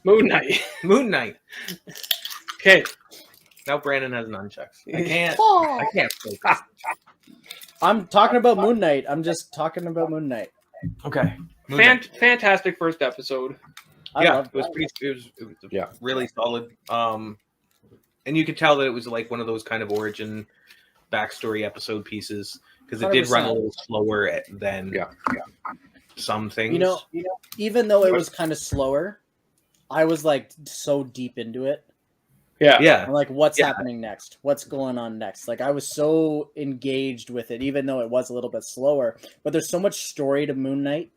Moon Knight. Moon Knight. Okay. Now Brandon has nunchucks. I can't focus. I'm talking about Moon Knight. I'm just talking about Moon Knight. Okay. Fantastic first episode. It was really solid. And you could tell that it was like one of those kind of origin backstory episode pieces because it did run a little slower than some things. You know, even though it was kind of slower, I was like so deep into it. Yeah. I'm like, what's happening next? What's going on next? Like, I was so engaged with it, even though it was a little bit slower. But there's so much story to Moon Knight.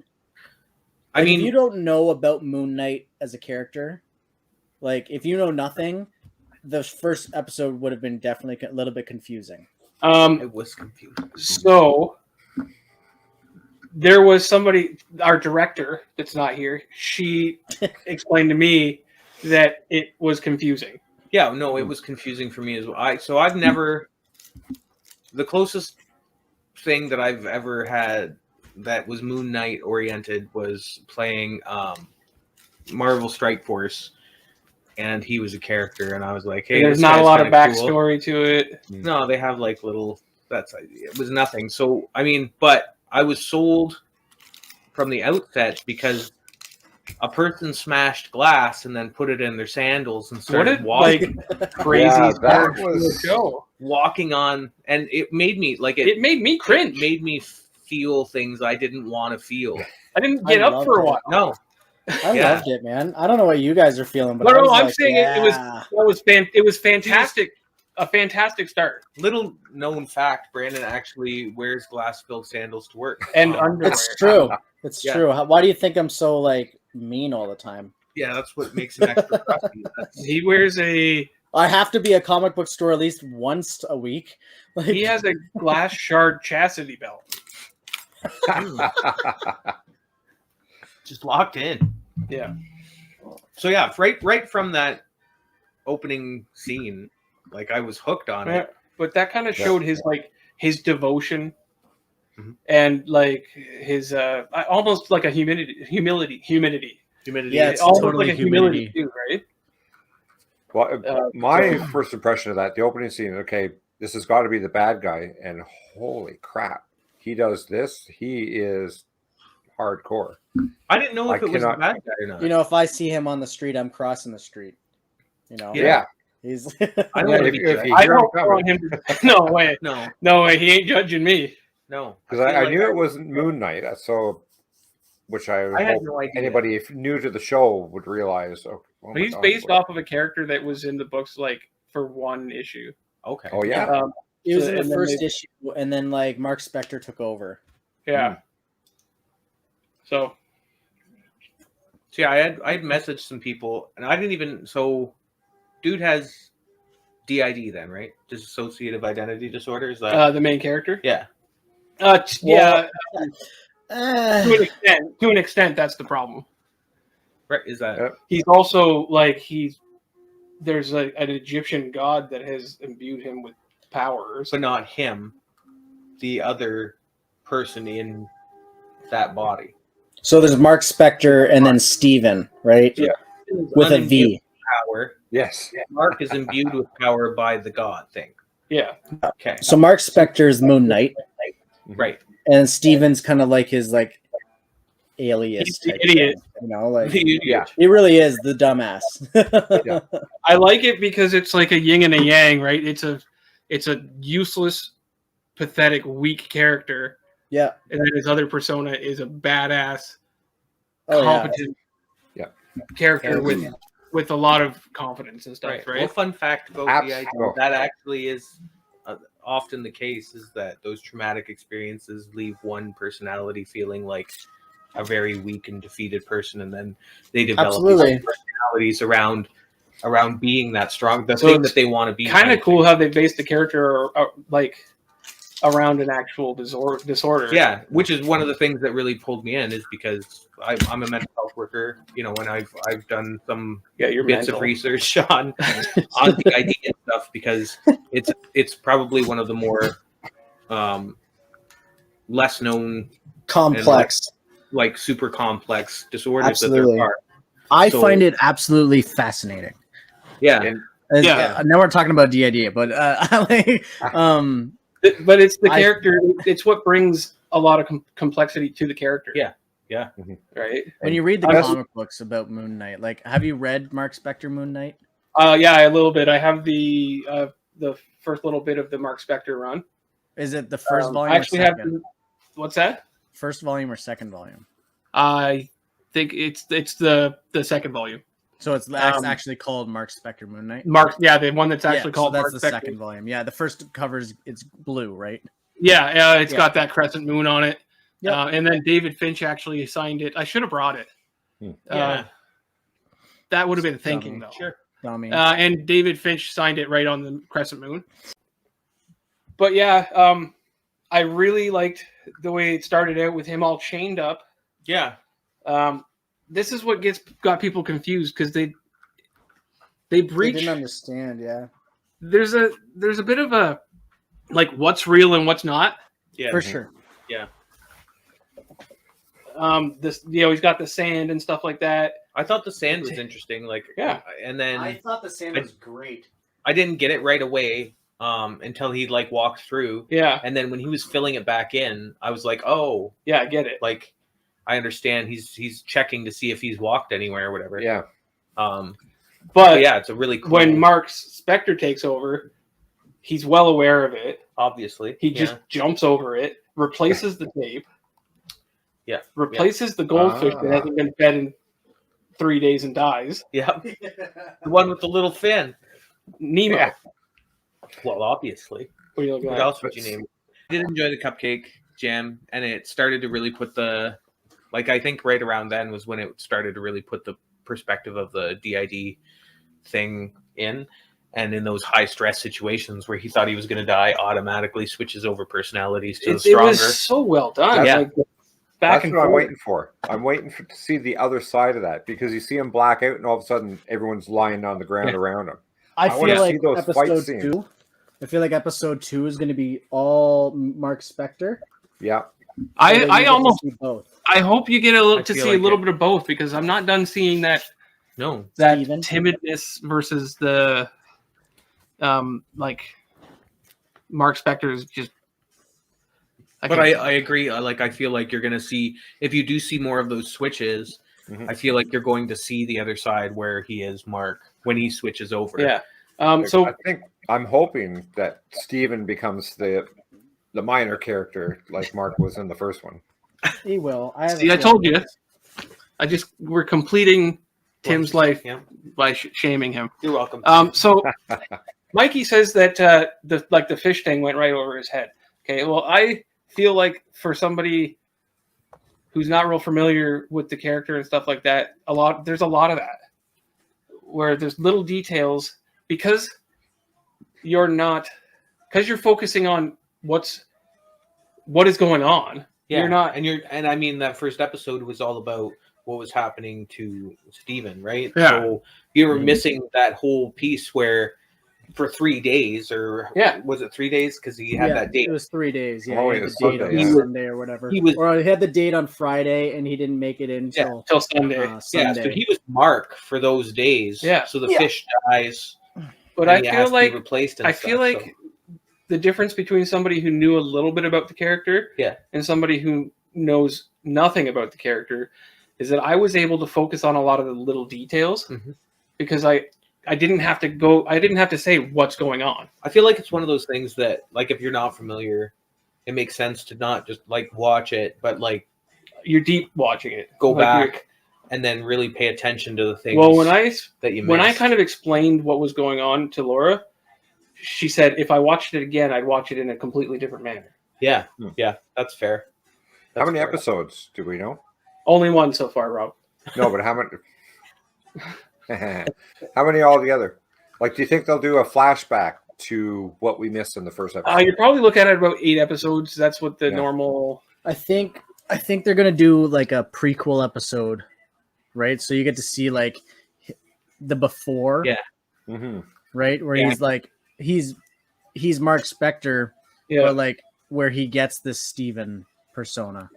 Like, I mean, if you don't know about Moon Knight as a character, like, if you know nothing, the first episode would have been definitely a little bit confusing. It was confusing. So, there was somebody, our director that's not here, she explained to me that it was confusing. Yeah, no, it was confusing for me as well. I've never... The closest thing that I've ever had that was Moon Knight oriented was playing Marvel Strike Force, and he was a character, and I was like, hey, there's not a lot of backstory to it. No, they have like little... It was nothing. So, I mean, but I was sold from the outset because a person smashed glass and then put it in their sandals and started walking crazy. That was walking on, and it made me like it made me cringe. It made me feel things I didn't want to feel. I didn't get up for a while. No, I loved it, man. I don't know what you guys are feeling, but I'm saying it was fantastic. A fantastic start. Little known fact: Brandon actually wears glass-filled sandals to work and underwear. It's true. It's true. Why do you think I'm so like mean all the time? Yeah, that's what makes him extra crusty. He wears a... I have to be a comic book store at least once a week. Like, he has a glass shard chastity belt. Just locked in. Yeah. So yeah, right from that opening scene, like I was hooked on it. But that kind of showed his devotion and like his almost like a humility. Yeah, it's almost totally like a humility too, right? Well, my first impression of that, the opening scene, okay, this has got to be the bad guy, and holy crap, he does this. He is hardcore. I didn't know if it was a bad guy or not. You know, if I see him on the street, I'm crossing the street. You know? Yeah. He's. I don't want him to. No way. No way. He ain't judging me. No, because I knew it wasn't Moon Knight. So, which I had no idea. Anybody new to the show would realize. Oh, but he's based off of a character that was in the books like for one issue. Okay. Oh yeah. He was in the first issue, and then like Mark Spector took over. Yeah. So yeah, I had messaged some people, and I didn't even. So, dude has DID then, right? Dissociative identity disorder. Is that the main character? Yeah. To an extent, that's the problem. Right? Is that? Yep. He's also like there's an Egyptian god that has imbued him with powers, but not him. The other person in that body. So there's Mark Spector and then Steven, right? Yeah. With a V. Power. Yes. Mark is imbued with power by the god thing. Yeah. Okay. So Mark Spector is Moon Knight. Right. And Steven's kind of like his like alias. He's the idiot. You know, like yeah. He really is the dumbass. Yeah. I like it because it's like a yin and a yang, right? It's a useless, pathetic, weak character. Yeah. And then his other persona is a badass, competent character with a lot of confidence and stuff, right? Well, fun fact about the idea, that actually is often the case, is that those traumatic experiences leave one personality feeling like a very weak and defeated person, and then they develop these personalities around being that strong, the thing that they want to be. Kind of cool how they based the character like around an actual disorder. Yeah, which is one of the things that really pulled me in, is because I'm a mental health worker, you know, and I've done some bits of research on the idea and stuff, because it's probably one of the more less known, complex, like super complex disorders that there are. I find it absolutely fascinating. Yeah. Now we're talking about DID, but but it's the character. It's what brings a lot of complexity to the character. Yeah. Right. When you read the comic books about Moon Knight, like, have you read Mark Spector Moon Knight? Yeah, a little bit. I have the first little bit of the Mark Spector run. Is it the first volume? I actually have. What's that? First volume or second volume? I think it's the second volume. So it's actually called Mark Spector Moon Knight. The one that's actually called. So that's Mark the Spector. second volume. Yeah, the first cover's it's blue, right? Yeah, it's got that crescent moon on it. Yep. And then David Finch actually signed it. I should have brought it. That would have been thinking though. Sure. And David Finch signed it right on the crescent moon. But yeah, I really liked the way it started out with him all chained up. Yeah. This is what got people confused because they breach. They didn't understand. Yeah. There's a bit of a like what's real and what's not. Yeah. For sure. Yeah. He's got the sand and stuff like that. I thought the sand was interesting. Like, and then I thought the sand was great. I didn't get it right away until he like walked through. Yeah. And then when he was filling it back in, I was like, oh, yeah, I get it. Like, I understand he's checking to see if he's walked anywhere or whatever. Yeah. But yeah, it's a really cool. When Mark Spector takes over, he's well aware of it. Obviously, he just jumps over it, replaces the tape. Yeah. Replaces the goldfish that hasn't been fed in 3 days and dies. Yeah. The one with the little fin. Nemo. Yeah. Well, obviously. What else would you name? I did enjoy the cupcake jam, and it started to really put the, like, I think right around then was when it started to really put the perspective of the DID thing in. And in those high stress situations where he thought he was going to die, automatically switches over personalities to the stronger. It was so well done. Yeah. Like, That's what I'm waiting for. I'm waiting to see the other side of that because you see him black out and all of a sudden everyone's lying on the ground around him. I feel like episode 2 is going to be all Mark Spector. Yeah. I almost both. I hope you get a little bit of both because I'm not done seeing that. No, that timidness versus the like Mark Spector is just. But I agree. I feel like you're going to see, if you do see more of those switches, I feel like you're going to see the other side where he is Mark when he switches over. Yeah. So I'm hoping that Steven becomes the minor character like Mark was in the first one. He will. I told you. We're completing Tim's life by shaming him. You're welcome. So Mikey says that the fish thing went right over his head. Okay. Well, I feel like for somebody who's not real familiar with the character and stuff like that, there's a lot of that where there's little details because you're focusing on what is going on. Yeah. You're not, and I mean that first episode was all about what was happening to Steven, right? Yeah. So you were missing that whole piece where for 3 days, or was it 3 days? Because he had that date. It was 3 days. Yeah, he had had the date on Sunday or whatever. He had the date on Friday, and he didn't make it in till Sunday. Yeah, so he was Mark for those days. Yeah. So the fish dies, but I feel like replaced. The difference between somebody who knew a little bit about the character, and somebody who knows nothing about the character, is that I was able to focus on a lot of the little details because I didn't have to say what's going on. I feel like it's one of those things that, like, if you're not familiar, it makes sense to not just like watch it, but like you're deep watching it. Go back and then really pay attention to the things. Well, when I kind of explained what was going on to Laura, she said if I watched it again, I'd watch it in a completely different manner. Yeah, that's fair. How many episodes do we know? Only one so far, Rob. No, but how many? How many altogether? Like, do you think they'll do a flashback to what we missed in the first episode? You're probably looking at about 8 episodes. That's what the normal. I think they're gonna do like a prequel episode, right? So you get to see like the before, right, where he's like he's Mark Spector, but like where he gets this Steven persona.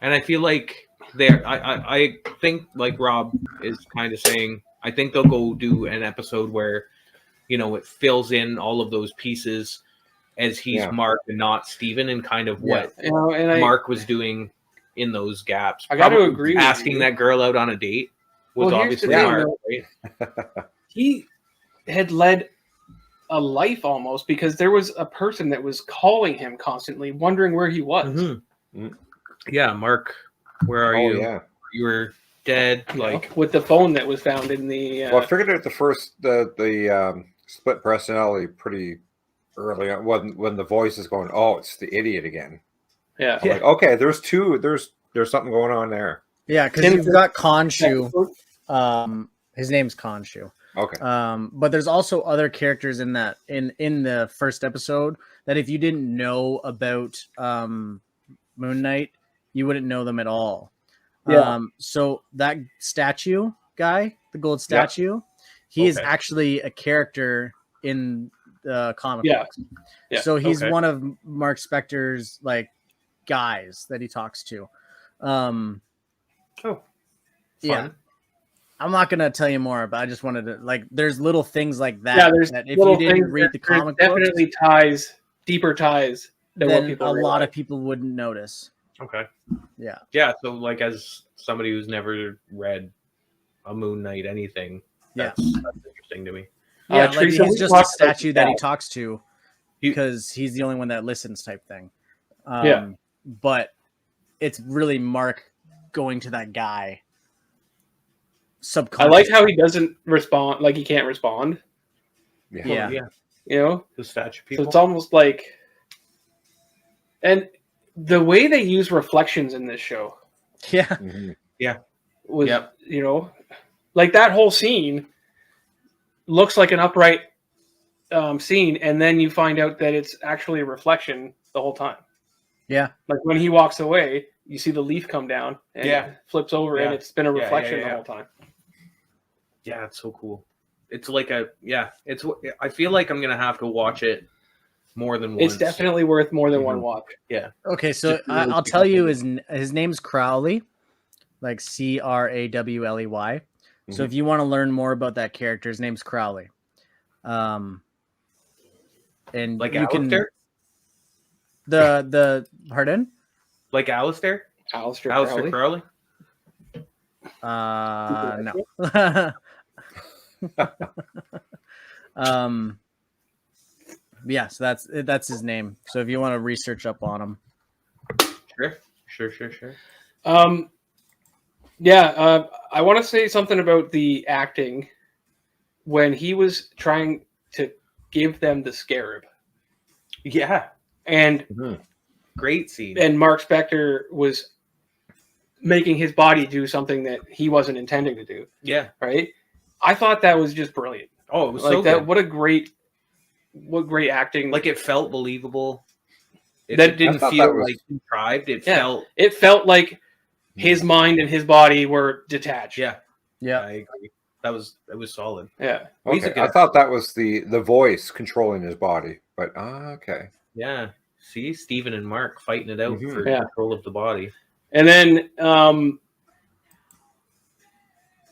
And I feel like there. I think, like Rob is kind of saying, I think they'll go do an episode where, it fills in all of those pieces as he's Mark and not Steven, and kind of what Mark was doing in those gaps. I got to agree with asking you. that girl out on a date was obviously Mark, right? He had led a life almost, because there was a person that was calling him constantly, wondering where he was. Mm-hmm. Yeah, Mark, where are you? Yeah. You were dead, like with the phone that was found in the. Well, I figured out the split personality pretty early on when the voice is going, oh, it's the idiot again. Yeah. I'm like, okay, there's two. There's something going on there. Yeah, because you've got Khonshu. His name's Khonshu. Okay. But there's also other characters in that in the first episode that if you didn't know about Moon Knight, you wouldn't know them at all. Yeah. So that statue guy, the gold statue, he is actually a character in the comic books. Yeah. So he's one of Mark Spector's like guys that he talks to. Yeah. I'm not gonna tell you more, but I just wanted to there's little things like that. Yeah, there's that if you didn't read the comic books, definitely deeper ties than what people realize. Lot of people wouldn't notice. Okay. Yeah. Yeah. So, like, as somebody who's never read a Moon Knight anything, that's interesting to me. Yeah, like he's just a statue that he talks to because he's the only one that listens, type thing. But it's really Mark going to that guy. I like how he doesn't respond, like he can't respond. Yeah. The statue people. So it's almost like, and the way they use reflections in this show, was like that whole scene looks like an upright scene, and then you find out that it's actually a reflection the whole time. Yeah, like when he walks away, you see the leaf come down and it flips over, and it's been a reflection the whole time. Yeah, it's so cool. It's like it's. I feel like I'm gonna have to watch it more than once. It's definitely worth more than one watch. Yeah. Okay, so I'll tell you his name's Crowley, like Crawley. So if you want to learn more about that character, his name's Crowley. And like you Alistair? The pardon? Like Alistair? Alistair Crowley? No. Yeah, so that's his name. So if you want to research up on him. Sure. I want to say something about the acting when he was trying to give them the scarab. Yeah. And great scene. And Mark Spector was making his body do something that he wasn't intending to do. Yeah. Right? I thought that was just brilliant. Oh, it was like so that. Good. What great acting. Like it felt believable. It didn't feel like contrived. It felt like his mind and his body were detached. Yeah. I agree. It was solid. Yeah. Okay. I thought that was the voice controlling his body, but okay. Yeah. See, Steven and Mark fighting it out for control of the body. And then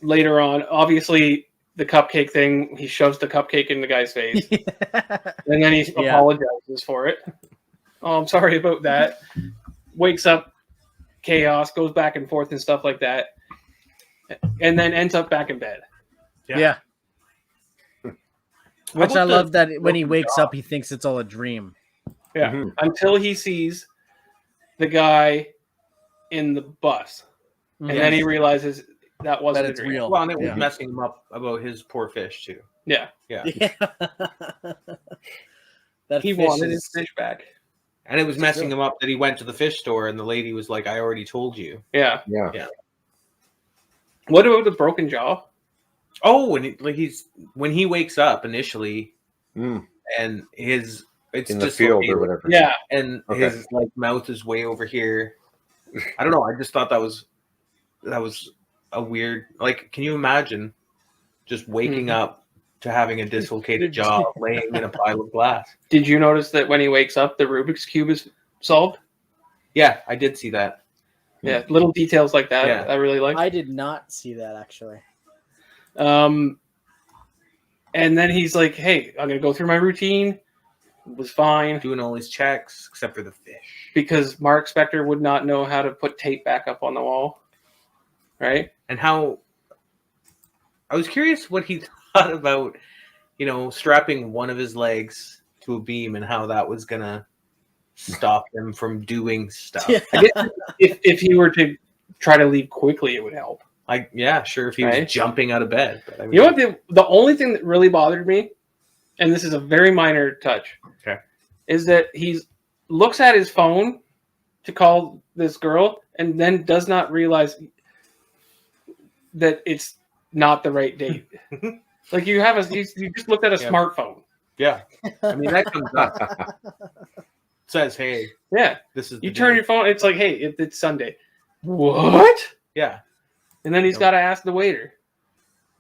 later on, obviously the cupcake thing, he shoves the cupcake in the guy's face. And then he apologizes for it. Oh, I'm sorry about that. Wakes up, chaos, goes back and forth and stuff like that. And then ends up back in bed. Yeah. Which I love that when he wakes up, he thinks it's all a dream. Yeah. Until he sees the guy in the bus. And then he realizes that wasn't a dream. Real. Well, and it was messing him up about his poor fish, too. Yeah. That he wanted his fish back. And it was messing him up that he went to the fish store and the lady was like, I already told you. Yeah. What about the broken jaw? Oh, when he wakes up initially and it's in just the field or whatever. Yeah. And his mouth is way over here. I don't know. I just thought that was a weird, can you imagine just waking up to having a dislocated jaw laying in a pile of glass? Did you notice that when he wakes up, the Rubik's Cube is solved? Yeah, I did see that. Yeah, little details like that. Yeah. I really like. I did not see that actually. And then he's like, "Hey, I'm gonna go through my routine." It was fine Doing all his checks except for the fish. because Mark Spector would not know how to put tape back up on the wall, right? And how I was curious what he thought about, strapping one of his legs to a beam and how that was gonna stop him from doing stuff. Yeah. I guess if he were to try to leave quickly, it would help. Sure, if he Right. was jumping out of bed. But I mean, You know what? The only thing that really bothered me, and this is a very minor touch, Okay. is that he looks at his phone to call this girl and then does not realize that it's not the right date. Like you just looked at a Yeah. smartphone. Yeah. I mean, that comes up. Says, hey, Yeah. this is You the turn day. your phone, it's like, hey, it's Sunday. What? Yeah. And then he's Yep. got to ask the waiter.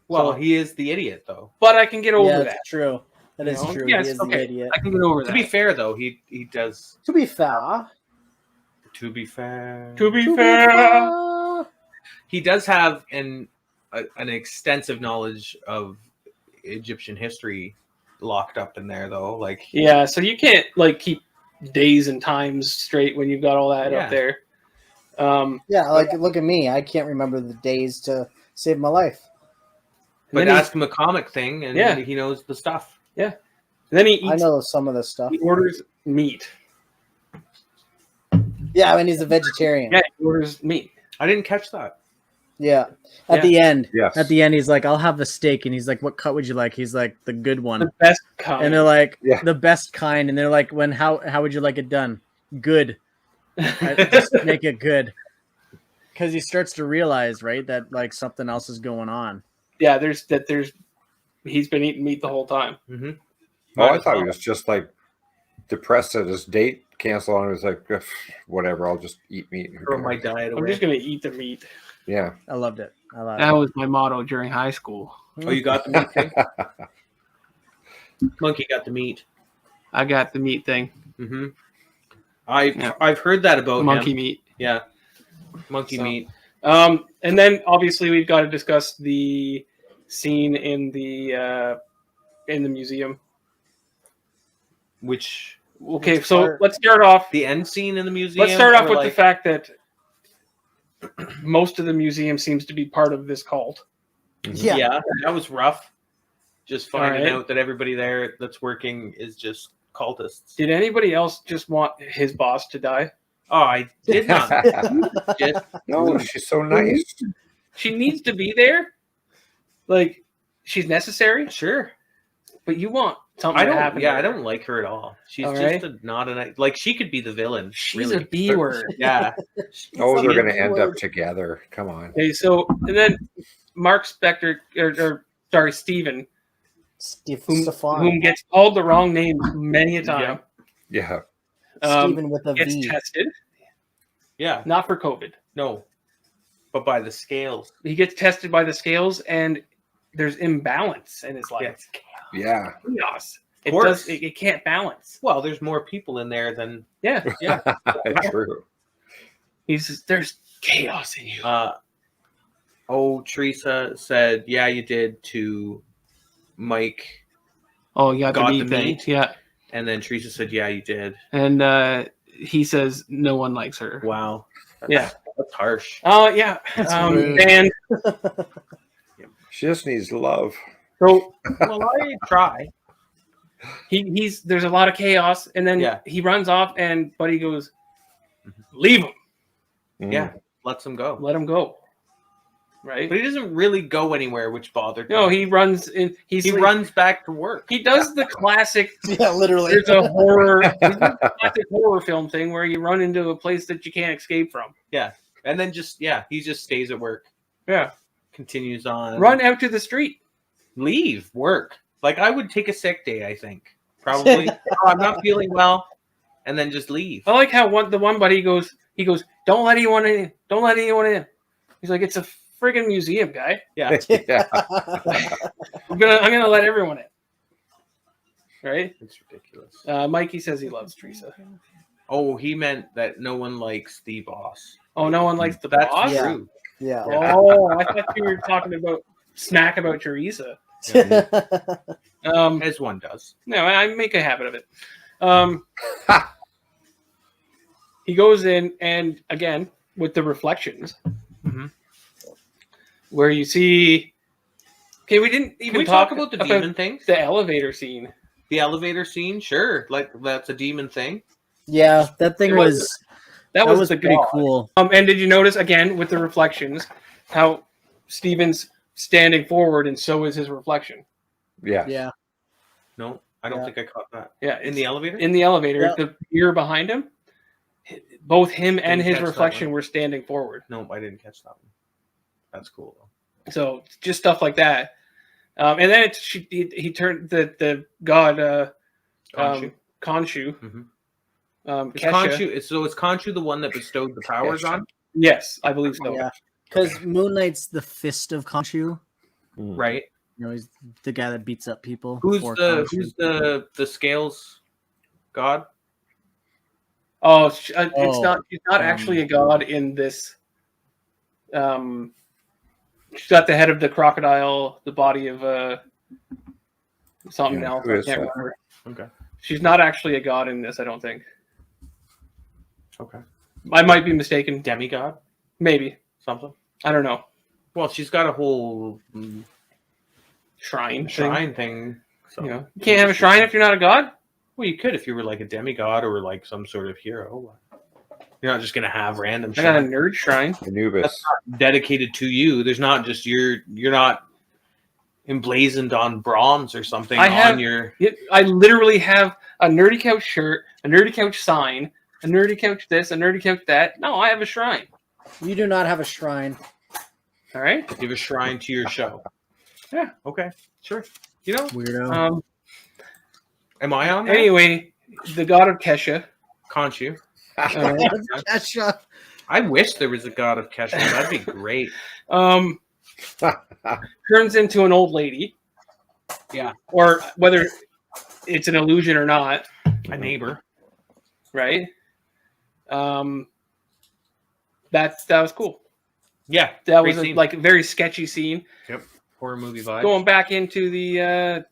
Well, So- he is the idiot, though. But I can get over Yeah, that. that's true. That is You know? true. Yes, he is okay. the idiot. I can get over To that. be fair, though, he does. To be fair, To be fair. To be fair. He does have an extensive knowledge of Egyptian history locked up in there, though. Like, Yeah, so you can't like keep days and times straight when you've got all that Yeah. up there. Yeah, like look at me. I can't remember the days to save my life. but then he's- ask him a comic thing, and Yeah. he knows the stuff. then he I eats. know some of this stuff. He orders meat. Yeah, I mean he's a vegetarian. Yeah, he orders meat. I didn't catch that. Yeah. At Yeah. the end. Yes. At the end, he's like, "I'll have the steak," and he's like, "What cut would you like?" He's like, "The good one." The best kind. And they're like, Yeah. "The best kind," and they're like, how would you like it done?" Good. Just make it good. Because he starts to realize, right, that like something else is going on. yeah, there's he's been eating meat the whole time. Mm-hmm. Oh, I thought he was just like depressed at his date canceled, and he was like, "Ugh, whatever, I'll just eat meat." Throw my diet I'm away. just gonna eat the meat. Yeah. I loved it. I loved That was my motto during high school. Oh, you got the meat thing? Monkey got the meat. I got the meat thing. Mm-hmm. Yeah. I've heard that about Monkey him. meat. Yeah, monkey So- meat. And then obviously we've got to discuss the scene in the museum. Which Okay, Which so part? let's start off. the end scene in the museum? Let's start off or with like, the fact that most of the museum seems to be part of this cult. Yeah. Yeah, that was rough. Just finding Alright. out that everybody there that's working is just cultists. Did anybody else just want his boss to die? Oh, I did not. Just, No, she's so nice. She needs to be there. Like, she's necessary, sure. but you want something I to don't. happen. Yeah, to I her. don't like her at all. She's Alright. just not a nice. Like she could be the villain. She's really. a B word. Yeah. Oh, they're It's going a to end word. up together. Come on. Okay, so and then Mark Spector, or sorry, Steven, whom Stefan. gets called the wrong name many a time, Yeah. Steven with a gets V. tested, Yeah. not for COVID. No. But by the scales. He gets tested by the scales, and there's imbalance in his life. Yeah. Chaos. It course. does. It can't balance. Well, there's more people in there than. Yeah, Yeah. True. there's chaos in you. Teresa said, "Yeah, you did" to Mike, Oh, you got got the the meat thing. meat? Yeah, and then Teresa said, "Yeah, you did." and he says no one likes her. Wow. Yeah. That's harsh. Oh, yeah. That's rude. And She just needs love. so Well, I try. he's there's a lot of chaos, and then Yeah. he runs off, and Buddy goes, "Leave him, Mm. Yeah, lets him go. let him go." Right? But he doesn't really go anywhere, which bothered No, me. he runs in. He runs back to work. He does the classic. Yeah, literally. There's a horror, classic horror film thing where you run into a place that you can't escape from. And then he just stays at work. Yeah, Continues on. run out to the street. Leave work. Like I would take a sick day, I think. Probably. Oh, I'm not feeling well. And then just leave. I like how the one buddy goes. He goes, "Don't let anyone in. Don't let anyone in." He's like, "It's a friggin' museum, guy. Yeah. Yeah. I'm gonna let everyone in." Right? It's ridiculous. Mikey says he loves Teresa. Oh, he meant that no one likes the boss. Oh, no one likes the That's boss? Yeah. true. Yeah. Oh, I thought you were talking about smack about Teresa. As one does. No, I make a habit of it. He goes in, and again, with the reflections, where you see... Okay, we didn't even Can we talk about the demon things? The elevator scene. The elevator scene? Sure. Like, that's a demon thing. Yeah, that thing was... That was pretty god. cool. And did you notice, again, with the reflections, how Steven's standing forward, and so is his reflection? Yeah. Yeah. No, I don't think I caught that. Yeah. In the elevator? In the elevator, Yeah. the mirror behind him, both him and Didn't his catch that reflection one. were standing forward. No, I didn't catch that one. That's cool, though. So just stuff like that. And then he turned the god Khonshu. Khonshu. Mhm. Is Kesha. Khonshu, is Khonshu the one that bestowed the powers on? Yes, I believe so. Yeah. Because Moon Knight's the fist of Khonshu. Right. You know, he's the guy that beats up people. Who's for the Khonshu. the scales god? Oh, it's not. She's not um, actually a god in this. She's got the head of the crocodile, the body of something Yeah, else. who I is can't that? remember. Okay. She's not actually a god in this, I don't think. Okay. I might be mistaken. Demigod? Maybe. Something? I don't know. Well, she's got a whole Shrine. shrine thing. So. You know, you can't have a shrine if you're not a god. Well, you could if you were like a demigod or like some sort of hero. You're not just gonna have random I got a shrine nerd shrine. Anubis. dedicated to you. There's not just you're not emblazoned on bronze or something on your. I literally have a nerdy couch shirt, a nerdy couch sign, a nerdy couch this, a nerdy couch that. No, I have a shrine. You do not have a shrine. All right. Give a shrine to your show. Yeah. Okay. Sure. You know, Weirdo. am I on there? Anyway, the god of Kesha. Khonshu. Kesha. I wish there was a god of Kesha. That'd be great. Turns into an old lady. Yeah. Or whether it's an illusion or not, A neighbor. right? That was cool. Yeah. That great was scene. like a very sketchy scene. Horror movie vibe. Going back into the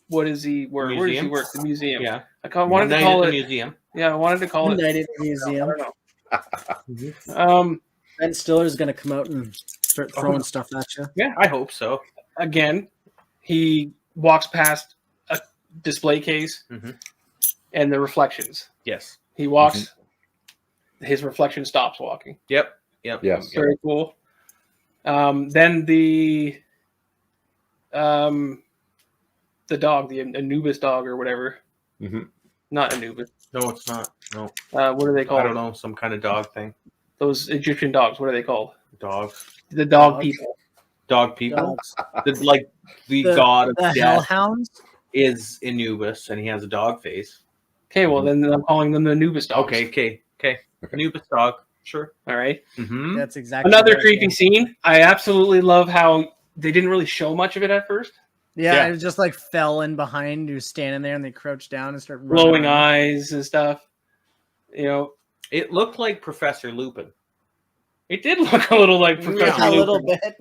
what is he work? Where does he Museum? work? The museum. Yeah. Wanted to call the it. museum. Yeah, I wanted to call it. Night at the Museum. I don't know. Ben Stiller's gonna come out and start throwing stuff at you. Yeah, I hope so. Again, he walks past a display case Mhm. and the reflections. Yes. He walks. His reflection stops walking. Yep. Yep. Yes. Very cool. Then the dog, the Anubis dog or whatever. Mhm. Not Anubis. No, it's not. No. What are they called? I don't know. Some kind of dog thing. Those Egyptian dogs. What are they called? Dog. The dog Dogs. people. Dog people. Dogs. The god of The death Hellhounds. is Anubis, and he has a dog face. Okay, well then I'm calling them the Anubis dogs. Okay. Anubis dog. Sure. All right. Mm-hmm. That's exactly Another what I creepy did. scene. I absolutely love how they didn't really show much of it at first. Yeah, Yeah. it just like fell in behind. He was standing there, and they crouched down and started Glowing running around. eyes and stuff. You know, It looked like Professor Lupin. it did look a little like Professor a Lupin. little bit.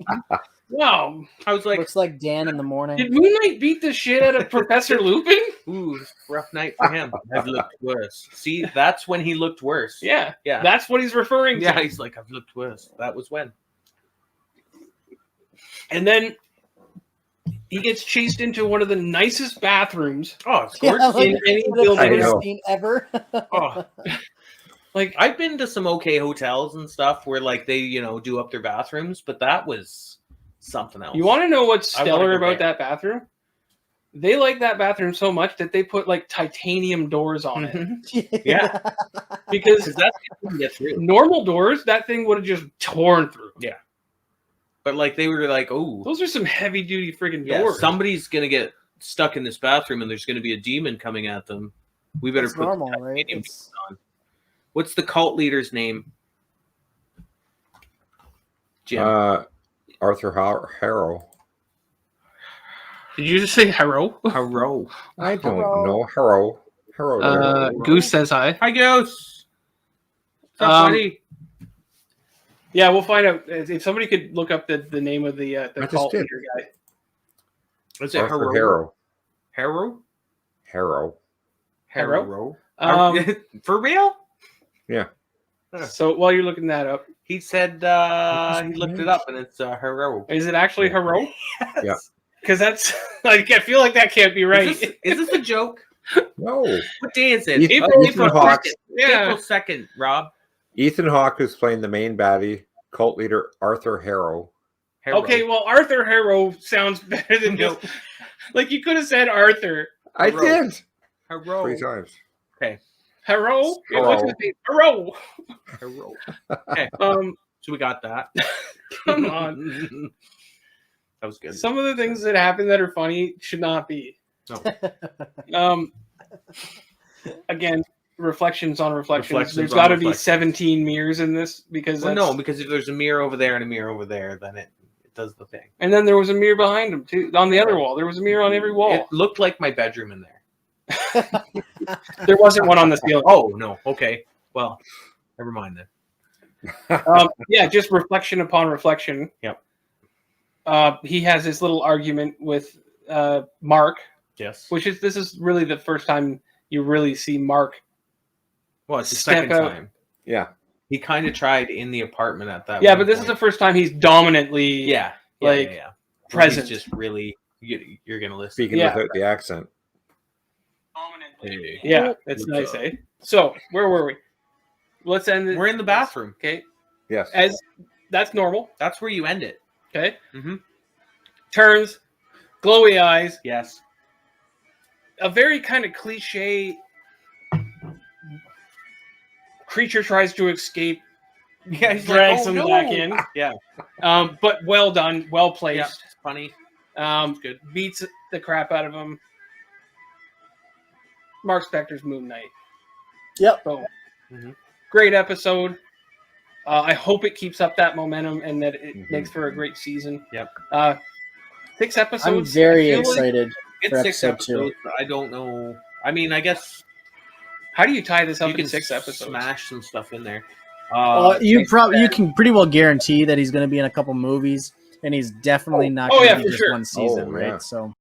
Wow. I was like, Looks like Dan in the morning. Did Moon Knight beat the shit out of Professor Lupin? ooh, rough night for him. I've looked worse. See, that's when he looked worse. Yeah. Yeah. That's what he's referring to. Yeah, he's like, I've looked worse. That was when. And then he gets chased into one of the nicest bathrooms. Oh, it's Yeah, gorgeous. like, in any the building. I know. first scene ever. Oh, Like, I've been to some okay hotels and stuff where like they, do up their bathrooms, but that was something else. you want to know what's I wanna stellar go about there. that bathroom? They like that bathroom so much that they put like titanium doors on it. Mhm. Yeah. Because Because that's what you can get through. normal doors, that thing would have just torn through. But like they were like, oh, Those are some heavy duty friggin' yeah, doors. somebody's gonna get stuck in this bathroom and there's gonna be a demon coming at them. We better It's put normal, the right? titanium It's- doors on. What's the cult leader's name? Jim. Arthur Harrow. Did you just say hello? Haro. I don't Harrow. know. Harrow. Goose says hi. Hi, Ghost. buddy? Yeah, we'll find out if somebody could look up the name of the cult leader guy. Is it Harrow? Harrow? Harrow? For real? Yeah. So while you're looking that up, he said he looked it up and it's Harrow. Is it actually Harrow? Yes. Yeah. Because that's like I feel like that can't be right. Is this a joke? No. What day is it? Ethan Hawke. April 2nd, Rob. Ethan Hawke is playing the main baddie, cult leader Arthur Harrow. Okay, well, Arthur Harrow sounds better than just like you could have said Arthur. I did. Harrow. 3 times. Okay. Harrow? Harrow. Harrow. Harrow. Okay. So we got that. Come on. That was good. Some of the things that happen that are funny should not be. No. Again, reflections on reflections. There's got to be 17 mirrors in this because because if there's a mirror over there and a mirror over there, then it does the thing. And then there was a mirror behind him too. On the other wall, there was a mirror on every wall. It looked like my bedroom in there. There wasn't one on the ceiling. Oh no. Okay. Well, never mind then. Yeah, just reflection upon reflection. Yep. He has this little argument with Mark. Yes. This is really the first time you really see Mark. Well, it's the second time. Yeah. He kind of tried in the apartment at that. Yeah, but this is the first time he's dominantly. Present. He's just really. You're gonna listen. Speaking without the accent. Hey. Yeah, it's nice, eh? So where were we? Let's end it. We're in the bathroom. Okay. Yes. That's normal. That's where you end it. Okay. Mm-hmm. Turns, glowy eyes. Yes. A very kind of cliche creature tries to escape. Yeah, he's drags him back in. Yeah. But well done, well placed. Yeah, it's funny. Good. Beats the crap out of him. Mark Spector's Moon Knight. Yep. So, great episode. I hope it keeps up that momentum and that it makes for a great season. Yep. 6 episodes. I'm very excited. It's 6 episodes. I don't know. I mean, I guess. How do you tie this up you in can 6 episodes? Smash some stuff in there. You can pretty well guarantee that he's going to be in a couple movies, and he's definitely not going to be just one season, right? Yeah. So